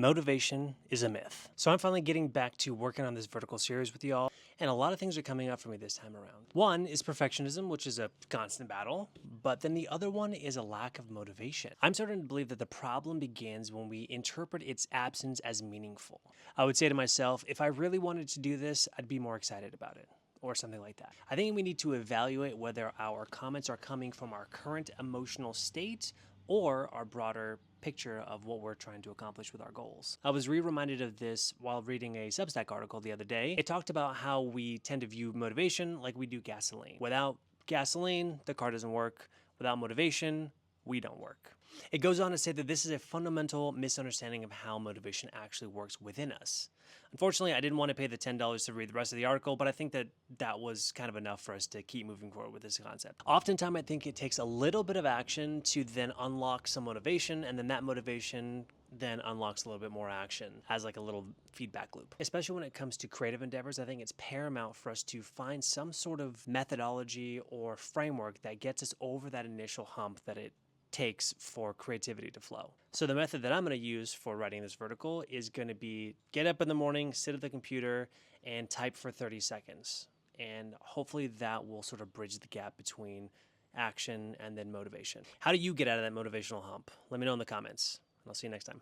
Motivation is a myth. So I'm finally getting back to working on this vertical series with y'all, and a lot of things are coming up for me this time around. One is perfectionism, which is a constant battle, but then the other one is a lack of motivation. I'm starting to believe that the problem begins when we interpret its absence as meaningful. I would say to myself, if I really wanted to do this, I'd be more excited about it, or something like that. I think we need to evaluate whether our comments are coming from our current emotional state or our broader picture of what we're trying to accomplish with our goals. I was reminded of this while reading a Substack article the other day. It talked about how we tend to view motivation like we do gasoline. Without gasoline, the car doesn't work. Without motivation, we don't work. It goes on to say that this is a fundamental misunderstanding of how motivation actually works within us. Unfortunately, I didn't want to pay the $10 to read the rest of the article, but I think that was kind of enough for us to keep moving forward with this concept. Oftentimes, I think it takes a little bit of action to then unlock some motivation, and then that motivation then unlocks a little bit more action as like a little feedback loop. Especially when it comes to creative endeavors, I think it's paramount for us to find some sort of methodology or framework that gets us over that initial hump that it takes for creativity to flow. So the method that I'm going to use for writing this vertical is going to be get up in the morning, sit at the computer, and type for 30 seconds. And hopefully that will sort of bridge the gap between action and then motivation. How do you get out of that motivational hump? Let me know in the comments, and I'll see you next time.